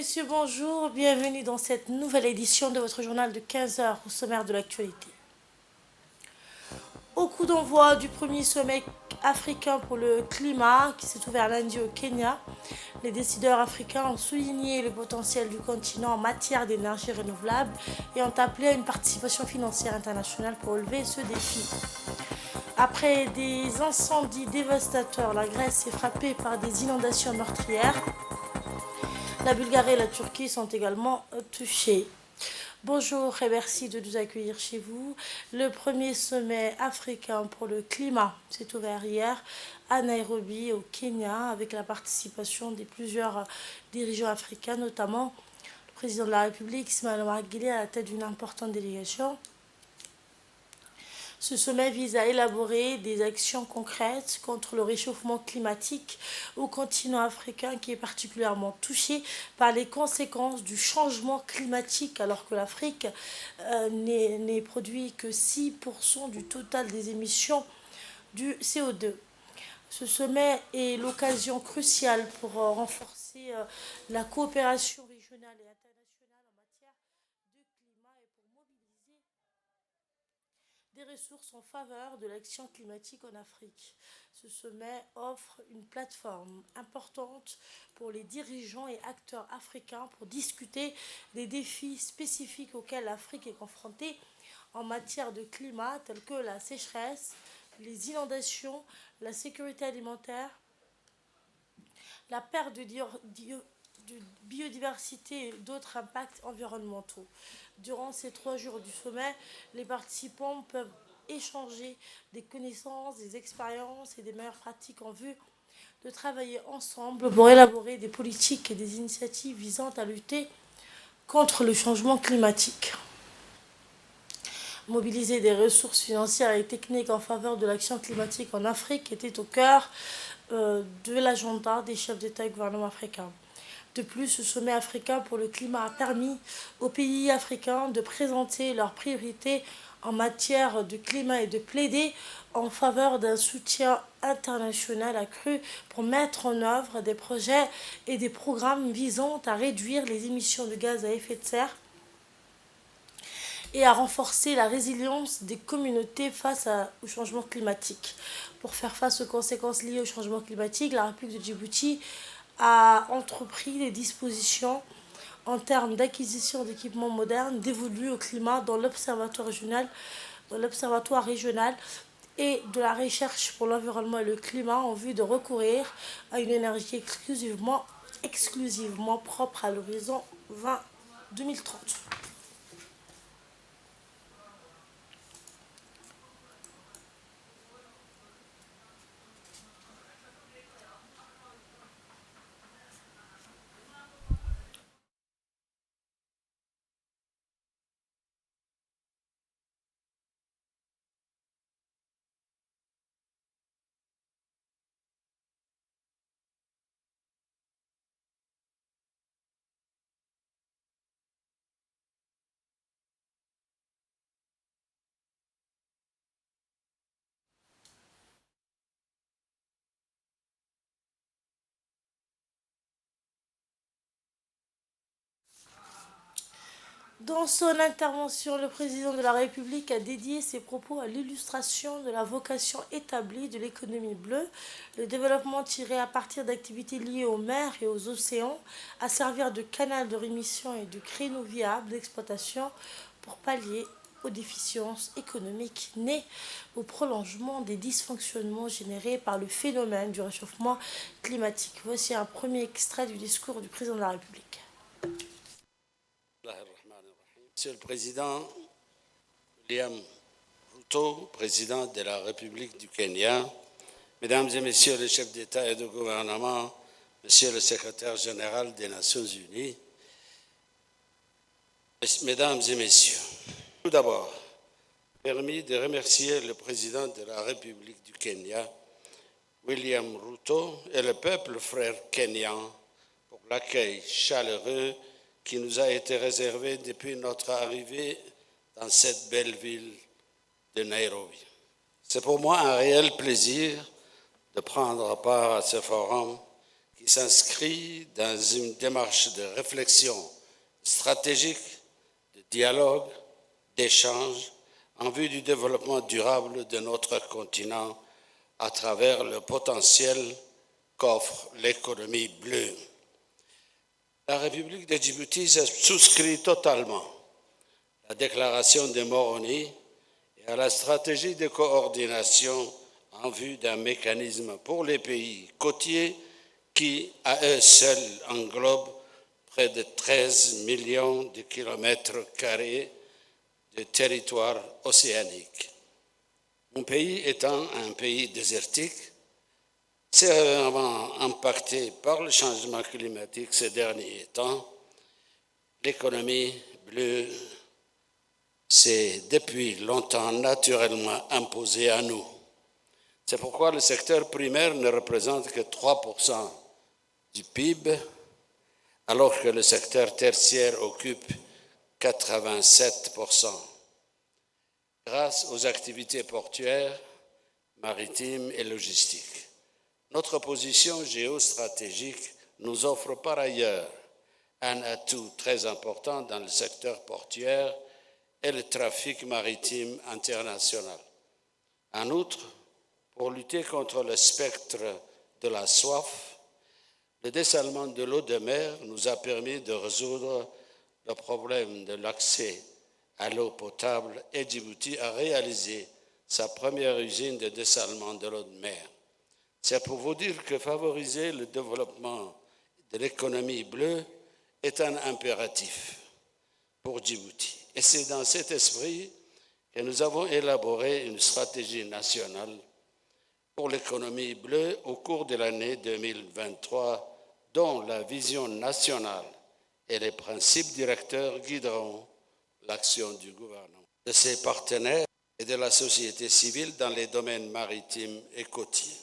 messieurs, bonjour. Bienvenue dans cette nouvelle édition de votre journal de 15 heures au sommaire de l'actualité. Au coup d'envoi du premier sommet africain pour le climat qui s'est ouvert lundi au Kenya, les décideurs africains ont souligné le potentiel du continent en matière d'énergie renouvelable et ont appelé à une participation financière internationale pour relever ce défi. Après des incendies dévastateurs, la Grèce est frappée par des inondations meurtrières. La Bulgarie et la Turquie sont également touchées. Bonjour et merci de nous accueillir chez vous. Le premier sommet africain pour le climat s'est ouvert hier à Nairobi, au Kenya, avec la participation de plusieurs dirigeants africains, notamment le président de la République, Ismaël Omar Guelleh, à la tête d'une importante délégation. Ce sommet vise à élaborer des actions concrètes contre le réchauffement climatique au continent africain qui est particulièrement touché par les conséquences du changement climatique alors que l'Afrique n'est produit que 6% du total des émissions du CO2. Ce sommet est l'occasion cruciale pour renforcer la coopération régionale et internationale en matière de climat et pour mobiliser des ressources en faveur de l'action climatique en Afrique. Ce sommet offre une plateforme importante pour les dirigeants et acteurs africains pour discuter des défis spécifiques auxquels l'Afrique est confrontée en matière de climat, tels que la sécheresse, les inondations, la sécurité alimentaire, la perte de biodiversité et d'autres impacts environnementaux. Durant ces 3 jours du sommet, les participants peuvent échanger des connaissances, des expériences et des meilleures pratiques en vue de travailler ensemble pour élaborer des politiques et des initiatives visant à lutter contre le changement climatique. Mobiliser des ressources financières et techniques en faveur de l'action climatique en Afrique était au cœur de l'agenda des chefs d'État et gouvernement africains. De plus, ce sommet africain pour le climat a permis aux pays africains de présenter leurs priorités en matière de climat et de plaider en faveur d'un soutien international accru pour mettre en œuvre des projets et des programmes visant à réduire les émissions de gaz à effet de serre et à renforcer la résilience des communautés face au changement climatique. Pour faire face aux conséquences liées au changement climatique, la République de Djibouti a entrepris des dispositions en termes d'acquisition d'équipements modernes dévolus au climat dans l'Observatoire régional et de la recherche pour l'environnement et le climat en vue de recourir à une énergie exclusivement propre à l'horizon 2030. Dans son intervention, le président de la République a dédié ses propos à l'illustration de la vocation établie de l'économie bleue, le développement tiré à partir d'activités liées aux mers et aux océans, à servir de canal de rémission et de créneau viable d'exploitation pour pallier aux déficiences économiques nées au prolongement des dysfonctionnements générés par le phénomène du réchauffement climatique. Voici un premier extrait du discours du président de la République. Monsieur le Président William Ruto, président de la République du Kenya, Mesdames et Messieurs les chefs d'État et de gouvernement, Monsieur le Secrétaire général des Nations Unies, Mesdames et Messieurs, tout d'abord, permis de remercier le président de la République du Kenya, William Ruto, et le peuple frère kenyan pour l'accueil chaleureux qui nous a été réservé depuis notre arrivée dans cette belle ville de Nairobi. C'est pour moi un réel plaisir de prendre part à ce forum qui qui s'inscrit dans une démarche de réflexion stratégique, de dialogue, d'échange en vue du développement durable de notre continent à travers le potentiel qu'offre l'économie bleue. La République de Djibouti souscrit totalement à la déclaration de Moroni et à la stratégie de coordination en vue d'un mécanisme pour les pays côtiers qui, à eux seuls, englobent près de 13 millions de kilomètres carrés de territoire océanique. Mon pays étant un pays désertique, sévèrement impacté par le changement climatique ces derniers temps, l'économie bleue s'est depuis longtemps naturellement imposée à nous. C'est pourquoi le secteur primaire ne représente que 3% du PIB, alors que le secteur tertiaire occupe 87%. Grâce aux activités portuaires, maritimes et logistiques. Notre position géostratégique nous offre par ailleurs un atout très important dans le secteur portuaire et le trafic maritime international. En outre, pour lutter contre le spectre de la soif, le dessalement de l'eau de mer nous a permis de résoudre le problème de l'accès à l'eau potable et Djibouti a réalisé sa première usine de dessalement de l'eau de mer. C'est pour vous dire que favoriser le développement de l'économie bleue est un impératif pour Djibouti. Et c'est dans cet esprit que nous avons élaboré une stratégie nationale pour l'économie bleue au cours de l'année 2023, dont la vision nationale et les principes directeurs guideront l'action du gouvernement, de ses partenaires et de la société civile dans les domaines maritimes et côtiers.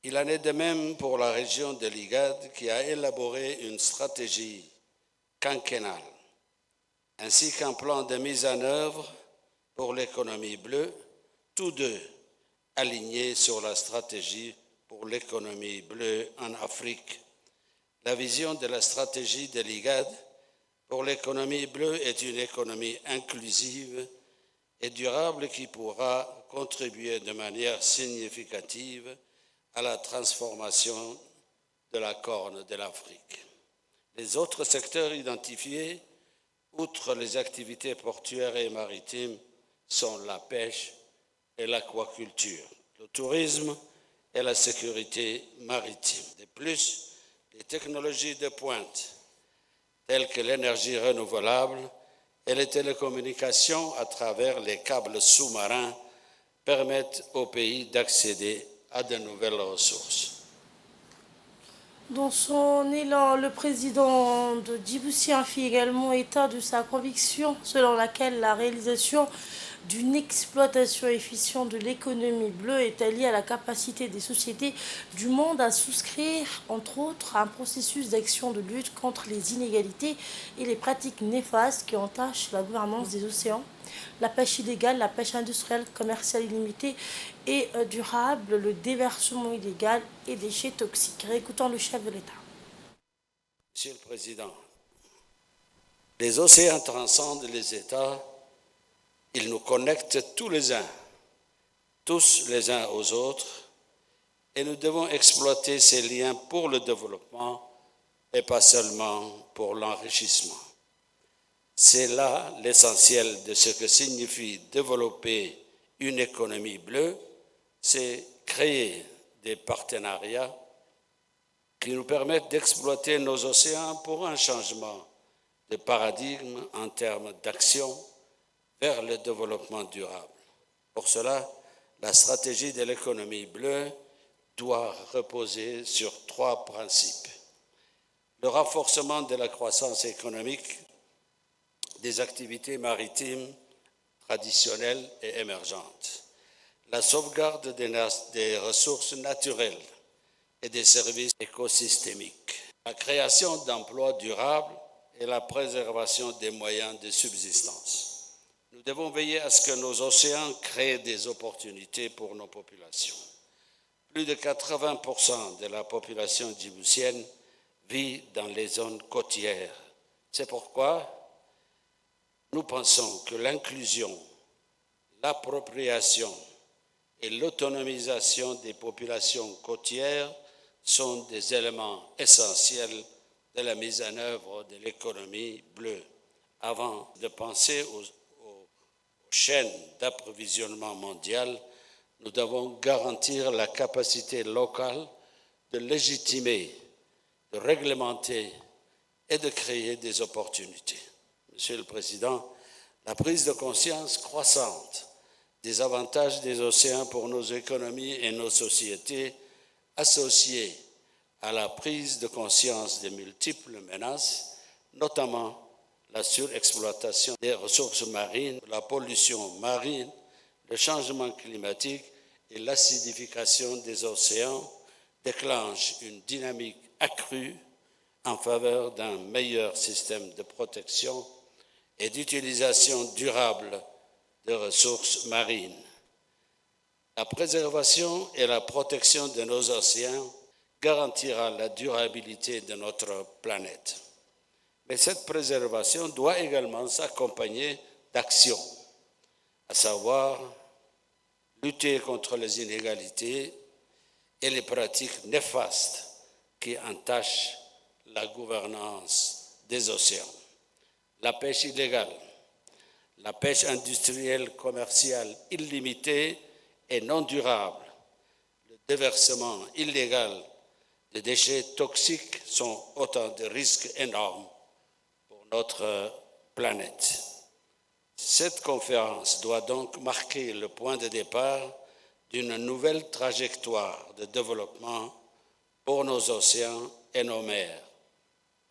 Il en est de même pour la région de l'IGAD qui a élaboré une stratégie quinquennale ainsi qu'un plan de mise en œuvre pour l'économie bleue, tous deux alignés sur la stratégie pour l'économie bleue en Afrique. La vision de la stratégie de l'IGAD pour l'économie bleue est une économie inclusive et durable qui pourra contribuer de manière significative à la transformation de la Corne de l'Afrique. Les autres secteurs identifiés, outre les activités portuaires et maritimes, sont la pêche et l'aquaculture, le tourisme et la sécurité maritime. De plus, les technologies de pointe, telles que l'énergie renouvelable et les télécommunications à travers les câbles sous-marins, permettent au pays d'accéder à de nouvelles ressources. Dans son élan, le président de Djibouti en fit également état de sa conviction selon laquelle la réalisation d'une exploitation efficiente de l'économie bleue est liée à la capacité des sociétés du monde à souscrire, entre autres, à un processus d'action de lutte contre les inégalités et les pratiques néfastes qui entachent la gouvernance des océans, la pêche illégale, la pêche industrielle, commerciale illimitée et durable, le déversement illégal et déchets toxiques. Réécoutons le chef de l'État. Monsieur le Président, les océans transcendent les États, ils nous connectent tous les uns aux autres, et nous devons exploiter ces liens pour le développement et pas seulement pour l'enrichissement. C'est là l'essentiel de ce que signifie développer une économie bleue, c'est créer des partenariats qui nous permettent d'exploiter nos océans pour un changement de paradigme en termes d'action vers le développement durable. Pour cela, la stratégie de l'économie bleue doit reposer sur 3 principes. Le renforcement de la croissance économique des activités maritimes traditionnelles et émergentes, la sauvegarde des ressources naturelles et des services écosystémiques, la création d'emplois durables et la préservation des moyens de subsistance. Nous devons veiller à ce que nos océans créent des opportunités pour nos populations. Plus de 80% de la population djiboutienne vit dans les zones côtières. C'est pourquoi nous pensons que l'inclusion, l'appropriation et l'autonomisation des populations côtières sont des éléments essentiels de la mise en œuvre de l'économie bleue. Avant de penser aux chaînes d'approvisionnement mondiales, nous devons garantir la capacité locale de légitimer, de réglementer et de créer des opportunités. Monsieur le Président, la prise de conscience croissante des avantages des océans pour nos économies et nos sociétés, associée à la prise de conscience des multiples menaces, notamment la surexploitation des ressources marines, la pollution marine, le changement climatique et l'acidification des océans, déclenche une dynamique accrue en faveur d'un meilleur système de protection et d'utilisation durable de ressources marines. La préservation et la protection de nos océans garantira la durabilité de notre planète. Mais cette préservation doit également s'accompagner d'actions, à savoir lutter contre les inégalités et les pratiques néfastes qui entachent la gouvernance des océans. La pêche illégale, la pêche industrielle commerciale illimitée et non durable, le déversement illégal de déchets toxiques sont autant de risques énormes pour notre planète. Cette conférence doit donc marquer le point de départ d'une nouvelle trajectoire de développement pour nos océans et nos mers.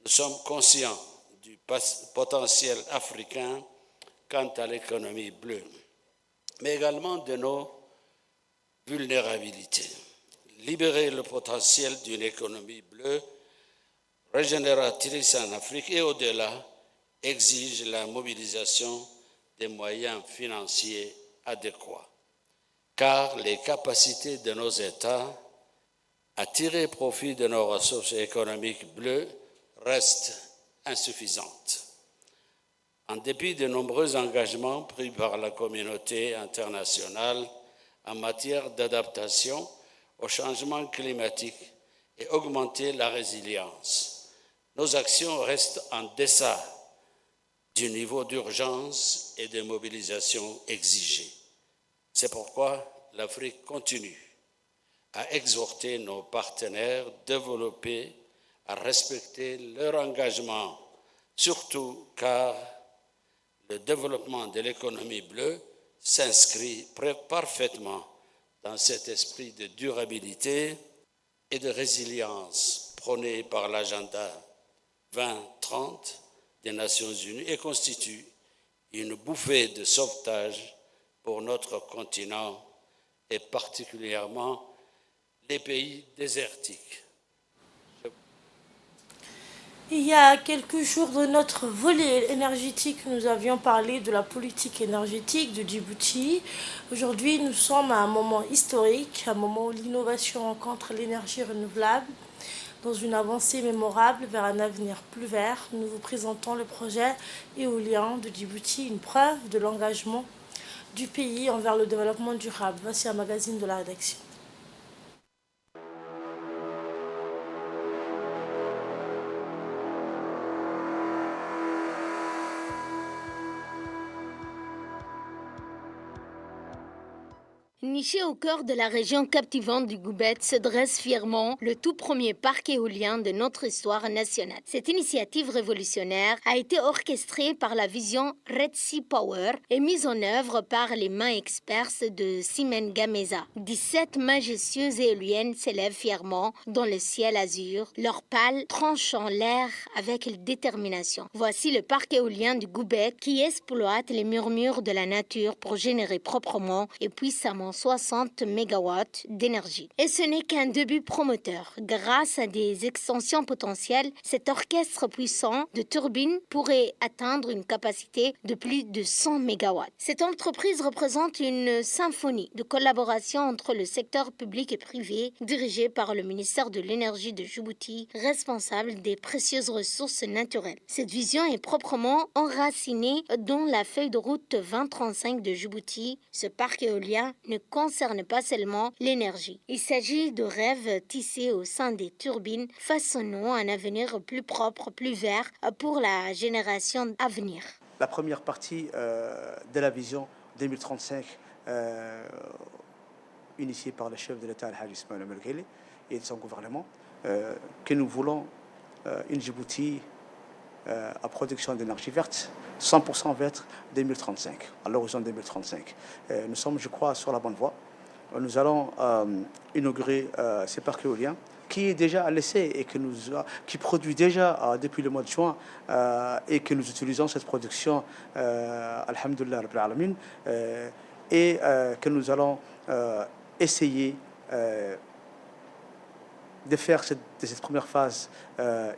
Nous sommes conscients du potentiel africain quant à l'économie bleue, mais également de nos vulnérabilités. Libérer le potentiel d'une économie bleue régénératrice en Afrique et au-delà exige la mobilisation des moyens financiers adéquats, car les capacités de nos États à tirer profit de nos ressources économiques bleues restent insuffisantes. En dépit de nombreux engagements pris par la communauté internationale en matière d'adaptation au changement climatique et augmenter la résilience, nos actions restent en deçà du niveau d'urgence et de mobilisation exigé. C'est pourquoi l'Afrique continue à exhorter nos partenaires développés à respecter leur engagement, surtout car le développement de l'économie bleue s'inscrit parfaitement dans cet esprit de durabilité et de résilience prôné par l'agenda 2030 des Nations Unies et constitue une bouffée de sauvetage pour notre continent et particulièrement les pays désertiques. Il y a quelques jours de notre volet énergétique, nous avions parlé de la politique énergétique de Djibouti. Aujourd'hui, nous sommes à un moment historique, un moment où l'innovation rencontre l'énergie renouvelable. Dans une avancée mémorable vers un avenir plus vert, nous vous présentons le projet éolien de Djibouti, une preuve de l'engagement du pays envers le développement durable. Voici un magazine de la rédaction. Niché au cœur de la région captivante du Goubet se dresse fièrement le tout premier parc éolien de notre histoire nationale. Cette initiative révolutionnaire a été orchestrée par la vision Red Sea Power et mise en œuvre par les mains expertes de Simen Gameza. 17 majestueuses éoliennes s'élèvent fièrement dans le ciel azur, leurs pales tranchant l'air avec détermination. Voici le parc éolien du Goubet qui exploite les murmures de la nature pour générer proprement et puissamment 260 MW d'énergie. Et ce n'est qu'un début prometteur. Grâce à des extensions potentielles, cet orchestre puissant de turbines pourrait atteindre une capacité de plus de 100 MW. Cette entreprise représente une symphonie de collaboration entre le secteur public et privé, dirigée par le ministère de l'Énergie de Djibouti, responsable des précieuses ressources naturelles. Cette vision est proprement enracinée dans la feuille de route 2035 de Djibouti. Ce parc éolien ne concerne pas seulement l'énergie. Il s'agit de rêves tissés au sein des turbines, façonnant un avenir plus propre, plus vert pour la génération à venir. La première partie de la vision 2035 initiée par le chef de l'État, Al-Hajj Ismaël Omar Guelleh, et de son gouvernement, que nous voulons une Djibouti à production d'énergie verte, 100% verte 2035, à l'horizon 2035. Nous sommes, je crois, sur la bonne voie. Nous allons inaugurer ces parcs éoliens qui est déjà à l'essai et qui produit déjà depuis le mois de juin et que nous utilisons cette production, alhamdoulilah rabbil alamin, et que nous allons essayer de faire de cette première phase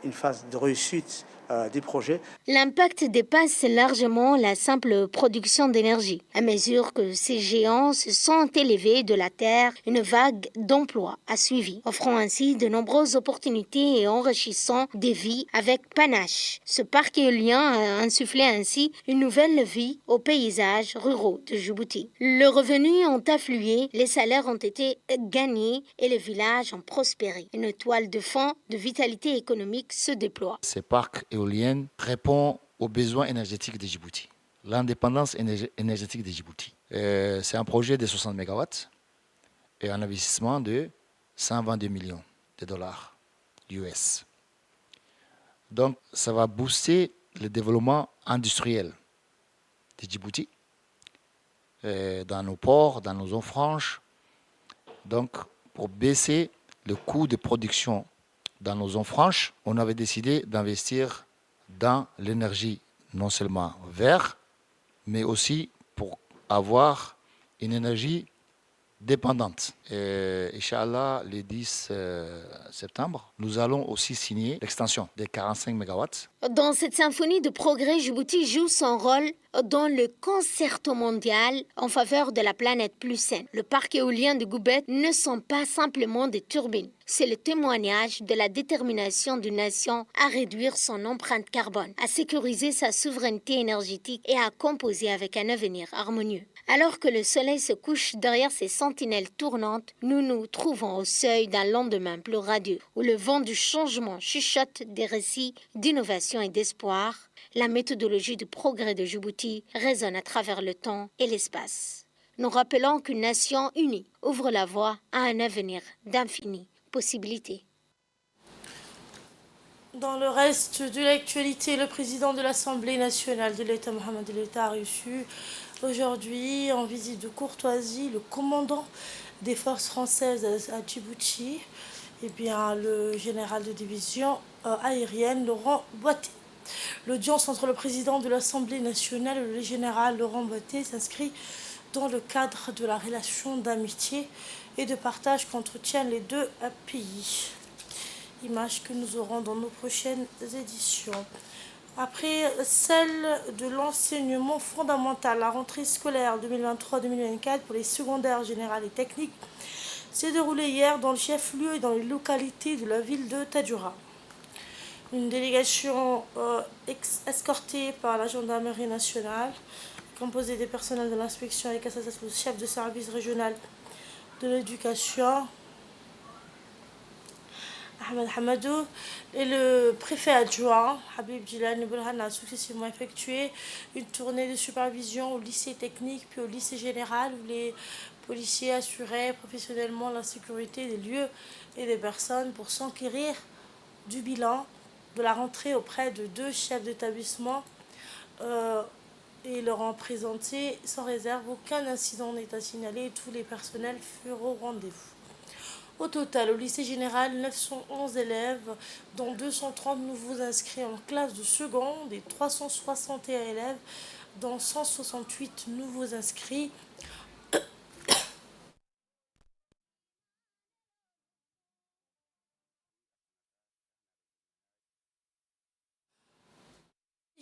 une phase de réussite des projets. L'impact dépasse largement la simple production d'énergie. À mesure que ces géants se sont élevés de la terre, une vague d'emplois a suivi, offrant ainsi de nombreuses opportunités et enrichissant des vies avec panache. Ce parc éolien a insufflé ainsi une nouvelle vie aux paysages ruraux de Djibouti. Les revenus ont afflué, les salaires ont été gagnés et les villages ont prospéré. Une toile de fond de vitalité économique se déploie. Ces parcs éoliens répondent aux besoins énergétiques de Djibouti, l'indépendance énergétique de Djibouti. C'est un projet de 60 MW et un investissement de 122 millions de dollars US. Donc, ça va booster le développement industriel de Djibouti, dans nos ports, dans nos zones franches. Donc, pour baisser le coût de production dans nos zones franches, on avait décidé d'investir dans l'énergie non seulement verte, mais aussi pour avoir une énergie dépendante. Et Inch'Allah, le 10 septembre, nous allons aussi signer l'extension des 45 MW. Dans cette symphonie de progrès, Djibouti joue son rôle dans le concerto mondial en faveur de la planète plus saine. Le parc éolien de Goubet ne sont pas simplement des turbines. C'est le témoignage de la détermination d'une nation à réduire son empreinte carbone, à sécuriser sa souveraineté énergétique et à composer avec un avenir harmonieux. Alors que le soleil se couche derrière ses sentinelles tournantes, nous nous trouvons au seuil d'un lendemain plus radieux, où le vent du changement chuchote des récits d'innovation et d'espoir. La méthodologie du progrès de Djibouti résonne à travers le temps et l'espace. Nous rappelons qu'une nation unie ouvre la voie à un avenir d'infinies possibilités. Dans le reste de l'actualité, le président de l'Assemblée nationale de l'État, Mohamed El État, a reçu aujourd'hui en visite de courtoisie le commandant des forces françaises à Djibouti, le général de division aérienne Laurent Boité. L'audience entre le président de l'Assemblée nationale et le général Laurent Boité s'inscrit dans le cadre de la relation d'amitié et de partage qu'entretiennent les deux pays. Image que nous aurons dans nos prochaines éditions. Après celle de l'enseignement fondamental, la rentrée scolaire 2023-2024 pour les secondaires générales et techniques s'est déroulée hier dans le chef-lieu et dans les localités de la ville de Tadjoura. Une délégation escortée par la gendarmerie nationale, composée des personnels de l'inspection et le chef de service régional de l'éducation, Ahmed Hamadou, et le préfet adjoint, Habib Djilani Boulhan, a successivement effectué une tournée de supervision au lycée technique puis au lycée général où les policiers assuraient professionnellement la sécurité des lieux et des personnes pour s'enquérir du bilan de la rentrée auprès de 2 chefs d'établissement et leur ont présenté sans réserve. Aucun incident n'est à signaler et tous les personnels furent au rendez-vous. Au total, au lycée général, 911 élèves, dont 230 nouveaux inscrits en classe de seconde et 361 élèves, dont 168 nouveaux inscrits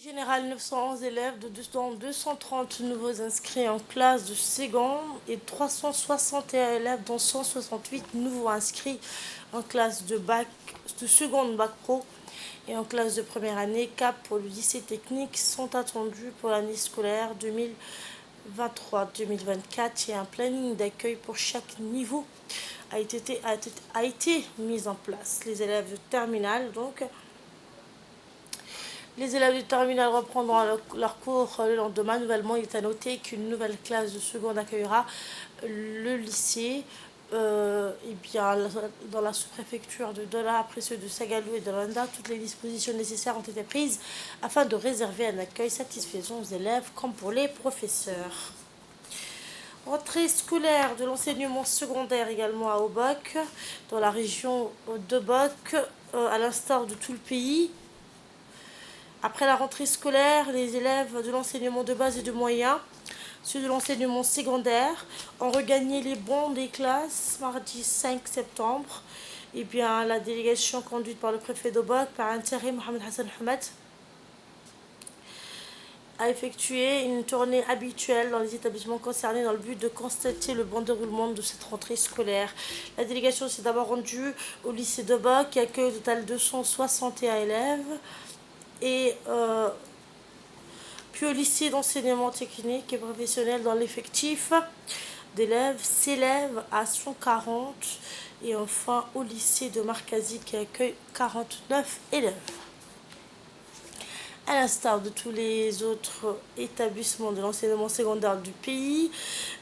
Général 911 élèves, dont 230 nouveaux inscrits en classe de seconde et 361 élèves, dont 168 nouveaux inscrits en classe de seconde bac pro et en classe de première année CAP pour le lycée technique sont attendus pour l'année scolaire 2023-2024 et un planning d'accueil pour chaque niveau a été mis en place. Les élèves de terminale donc. Les élèves du terminal reprendront leur cours le lendemain. Nouvellement, il est à noter qu'une nouvelle classe de seconde accueillera le lycée dans la sous-préfecture de Dola, après ceux de Sagalou et de Rwanda. Toutes les dispositions nécessaires ont été prises afin de réserver un accueil satisfaisant aux élèves comme pour les professeurs. Rentrée scolaire de l'enseignement secondaire également à Obok, dans la région d'Obok, à l'instar de tout le pays. Après la rentrée scolaire, les élèves de l'enseignement de base et de moyen, ceux de l'enseignement secondaire, ont regagné les bancs des classes mardi 5 septembre. Et bien, la délégation conduite par le préfet d'Obok, par intérim Mohamed Hassan Hamed, a effectué une tournée habituelle dans les établissements concernés dans le but de constater le bon déroulement de cette rentrée scolaire. La délégation s'est d'abord rendue au lycée d'Obok qui accueille au total 261 élèves. Et puis au lycée d'enseignement technique et professionnel dans l'effectif d'élèves s'élève à 140 et enfin au lycée de Markazi qui accueille 49 élèves. À l'instar de tous les autres établissements de l'enseignement secondaire du pays,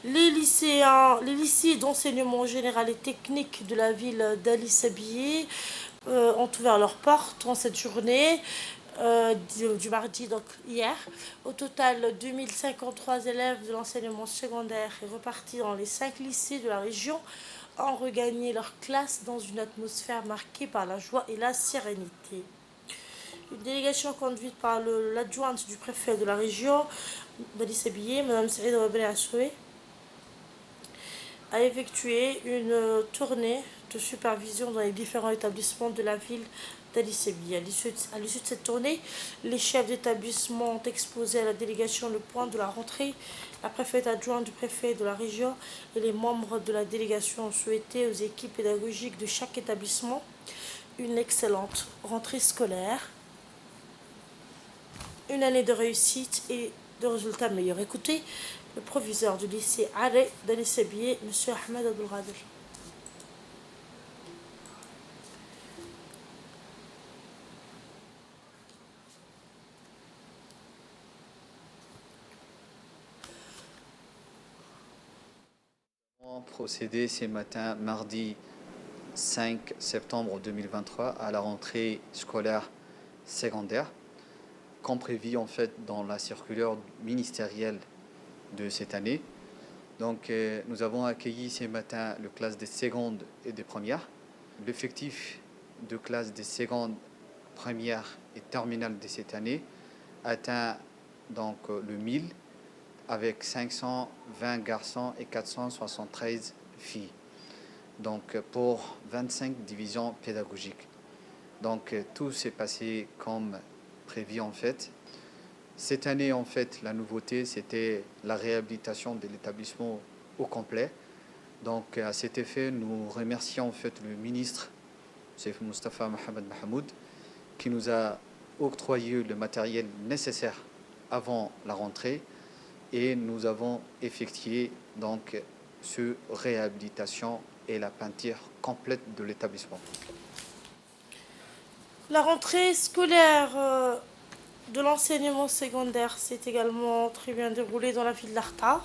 les lycées d'enseignement général et technique de la ville d'Ali Sabié ont ouvert leurs portes en cette journée. Du mardi, donc hier. Au total, 2053 élèves de l'enseignement secondaire et repartis dans les 5 lycées de la région ont regagné leur classe dans une atmosphère marquée par la joie et la sérénité. Une délégation conduite par l'adjointe du préfet de la région, d'Ali Sabié, Mme Saïd Rabel Assoué, a effectué une tournée de supervision dans les différents établissements de la ville d'Ali Sabié. À l'issue de cette tournée, les chefs d'établissement ont exposé à la délégation le point de la rentrée. La préfète adjointe du préfet de la région et les membres de la délégation ont souhaité aux équipes pédagogiques de chaque établissement une excellente rentrée scolaire, une année de réussite et de résultats meilleurs. Écoutez le proviseur du lycée Aré d'Ali Sabié, M. Ahmed Abdelghader. Nous avons procédé ce matin, mardi 5 septembre 2023, à la rentrée scolaire secondaire, comme prévu en fait dans la circulaire ministérielle de cette année. Donc nous avons accueilli ce matin les classes des secondes et des premières. L'effectif de classes des secondes, premières et terminales de cette année atteint donc le 1000 avec 520 garçons et 473 filles. Donc pour 25 divisions pédagogiques. Donc tout s'est passé comme prévu en fait. Cette année en fait la nouveauté c'était la réhabilitation de l'établissement au complet. Donc à cet effet nous remercions en fait le ministre Seif Mustafa Mohamed Mahmoud qui nous a octroyé le matériel nécessaire avant la rentrée et nous avons effectué donc ce réhabilitation et la peinture complète de l'établissement. La rentrée scolaire de l'enseignement secondaire s'est également très bien déroulée dans la ville d'Arta.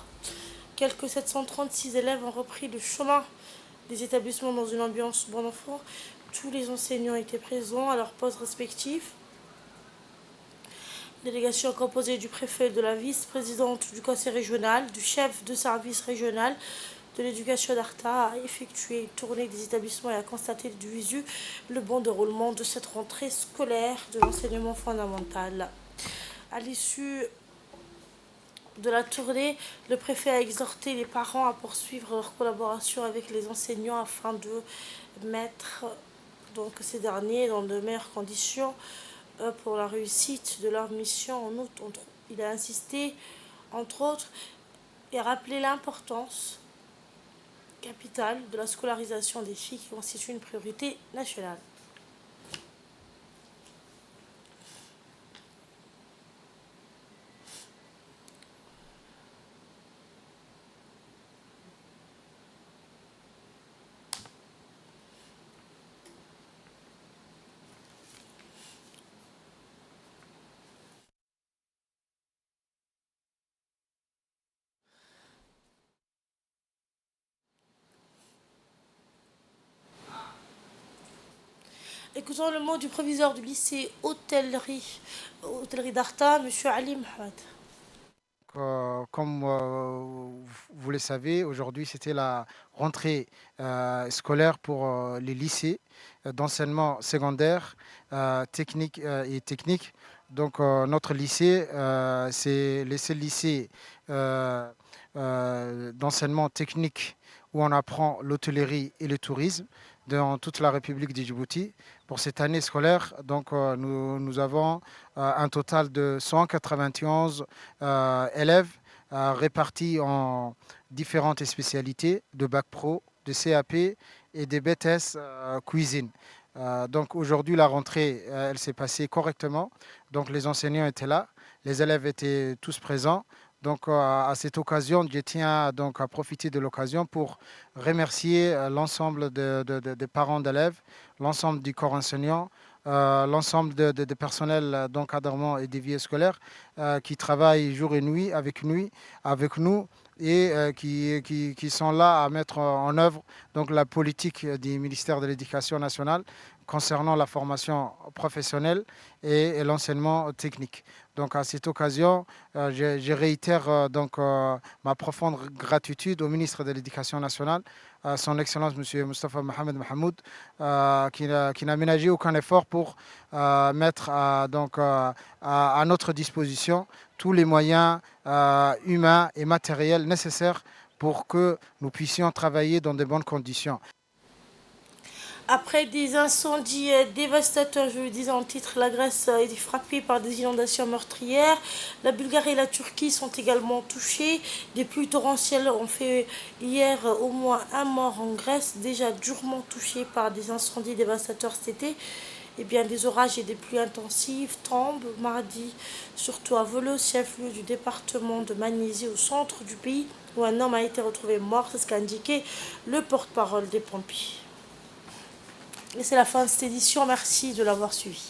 Quelques 736 élèves ont repris le chemin des établissements dans une ambiance bon enfant. Tous les enseignants étaient présents à leurs postes respectifs. Délégation composée du préfet, de la vice-présidente du conseil régional, du chef de service régional de l'éducation d'Arta a effectué une tournée des établissements et a constaté du visu le bon déroulement de cette rentrée scolaire de l'enseignement fondamental. À l'issue de la tournée, le préfet a exhorté les parents à poursuivre leur collaboration avec les enseignants afin de mettre donc ces derniers dans de meilleures conditions pour la réussite de leur mission. En outre, il a insisté, entre autres, et rappelé l'importance capitale de la scolarisation des filles qui constitue une priorité nationale. Écoutons le mot du proviseur du lycée hôtellerie d'Arta, M. Ali Mohamed. Comme vous le savez, aujourd'hui c'était la rentrée scolaire pour les lycées d'enseignement secondaire, technique et technique. Donc notre lycée, c'est le seul lycée d'enseignement technique où on apprend l'hôtellerie et le tourisme dans toute la République de Djibouti. Pour cette année scolaire, donc, nous avons un total de 191 élèves répartis en différentes spécialités de bac pro, de CAP et des BTS cuisine. Donc aujourd'hui, la rentrée, elle s'est passée correctement. Donc les enseignants étaient là, les élèves étaient tous présents. Donc à cette occasion, je tiens donc à profiter de l'occasion pour remercier l'ensemble des parents d'élèves, l'ensemble du corps enseignant, l'ensemble des personnels d'encadrement et des vies scolaires qui travaillent jour et nuit avec nous et qui sont là à mettre en œuvre donc, la politique du ministère de l'Éducation nationale concernant la formation professionnelle et l'enseignement technique. Donc à cette occasion, je réitère donc, ma profonde gratitude au ministre de l'Éducation nationale, son Excellence M. Moustapha Mohamed Mahmoud, qui n'a ménagé aucun effort pour mettre donc, à notre disposition tous les moyens humains et matériels nécessaires pour que nous puissions travailler dans de bonnes conditions. Après des incendies dévastateurs, je le disais en titre, la Grèce a été frappée par des inondations meurtrières. La Bulgarie et la Turquie sont également touchées. Des pluies torrentielles ont fait hier au moins un mort en Grèce, déjà durement touchée par des incendies dévastateurs cet été. Eh bien, des orages et des pluies intensives tombent mardi, surtout à Volos, chef-lieu du département de Magnésie, au centre du pays, où un homme a été retrouvé mort. C'est ce qu'a indiqué le porte-parole des pompiers. Et c'est la fin de cette édition. Merci de l'avoir suivi.